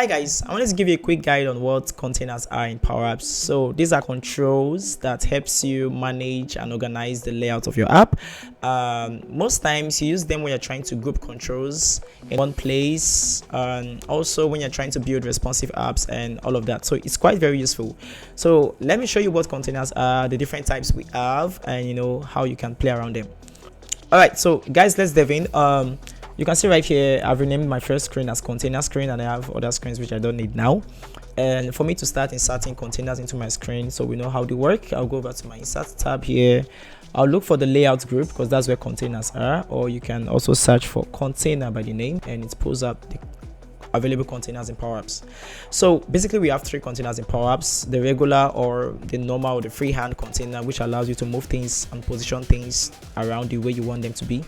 Hi guys, I wanted to give you a quick guide on what containers are in PowerApps. So these are controls that helps you manage and organize the layout of your app. Most times you use them when you're trying to group controls in one place, and also when you're trying to build responsive apps and all of that. So it's quite very useful. So let me show you what containers are, the different types we have, and how you can play around them. All right, so guys, let's dive in. You can see right here I've renamed my first screen as container screen, and I have other screens which I don't need now. And for me to start inserting containers into my screen so we know how they work, I'll go over to my insert tab here. I'll look for the layout group because that's where containers are, or you can also search for container by the name and it pulls up the available containers in PowerApps. So basically we have three containers in PowerApps: the regular or the normal or the freehand container, which allows you to move things and position things around the way you want them to be.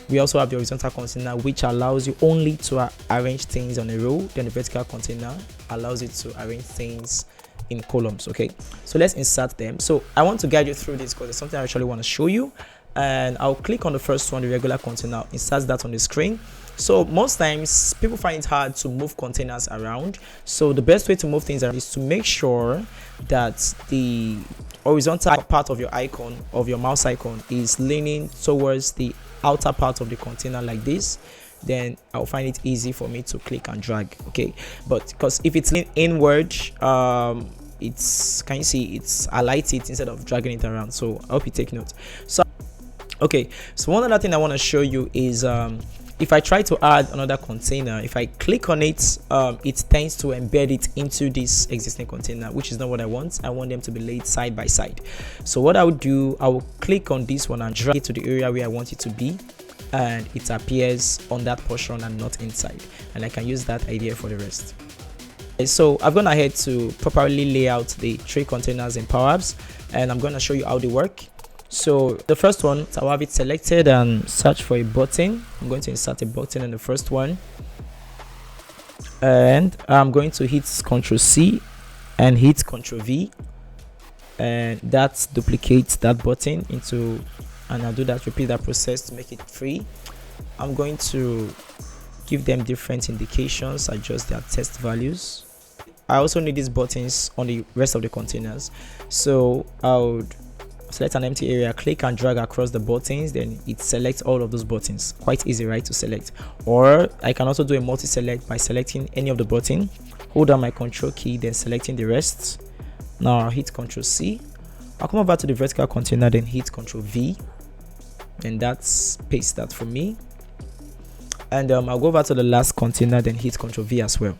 We also have the horizontal container, which allows you only to arrange things on a row. Then the vertical container allows you to arrange things in columns. Okay, so let's insert them. So I want to guide you through this because it's something I actually want to show you, and I'll click on the first one, the regular container, insert that on the screen. So most times people find it hard to move containers around, so the best way to move things around is to make sure that the horizontal part of your icon, of your mouse icon, is leaning towards the outer part of the container like this. Then I'll find it easy for me to click and drag. Okay, but because if it's inward, it's, can you see, it's highlight it instead of dragging it around. So I hope you take note. So okay, so one other thing I want to show you is if I try to add another container, if I click on it, it tends to embed it into this existing container, which is not what I want. I want them to be laid side by side. So what I would do, I will click on this one and drag it to the area where I want it to be, and it appears on that portion and not inside, and I can use that idea for the rest. So I've gone ahead to properly lay out the three containers in PowerApps, and I'm going to show you how they work. So the first one, I'll have it selected and search for a button. I'm going to insert a button in the first one, and I'm going to hit Ctrl C and hit Ctrl V, and that duplicates that button into, and I'll do that, repeat that process to make it free. I'm going to give them different indications, adjust their test values. I also need these buttons on the rest of the containers, so I would select an empty area, click and drag across the buttons, then it selects all of those buttons. Quite easy, right, to select. Or I can also do a multi-select by selecting any of the button, hold down my control key, then selecting the rest. Now I'll hit Ctrl C, I'll come over to the vertical container, then hit Ctrl V, and that's paste that for me. And I'll go over to the last container, then hit Ctrl V as well.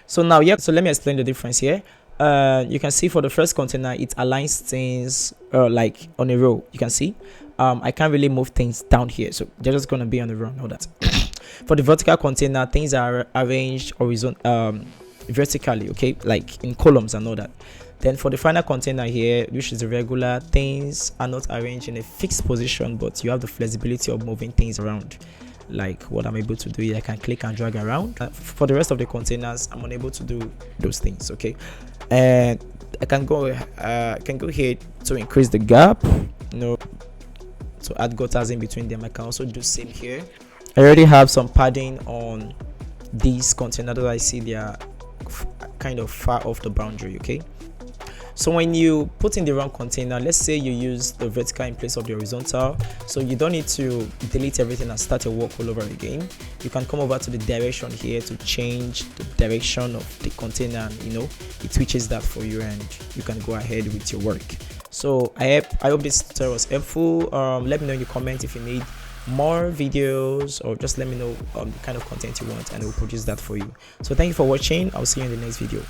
So now, yeah, so let me explain the difference here. You can see for the first container, it aligns things like on a row. You can see I can't really move things down here, so they're just going to be on the row. Know that. For the vertical container, things are arranged vertically, okay, like in columns and all that. Then for the final container here, which is the regular, things are not arranged in a fixed position, but you have the flexibility of moving things around, like what I'm able to do here. I can click and drag around. For the rest of the containers, I'm unable to do those things. Okay, and I can go here to increase the gap, to add gutters in between them. I can also do same here. I already have some padding on these containers that I see they are kind of far off the boundary. Okay, so when you put in the wrong container, let's say you use the vertical in place of the horizontal, so you don't need to delete everything and start your work all over again. You can come over to the direction here to change the direction of the container, and it switches that for you, and you can go ahead with your work. So I hope this tutorial was helpful. Let me know in the comments if you need more videos, or just let me know the kind of content you want, and we'll produce that for you. So thank you for watching. I'll see you in the next video.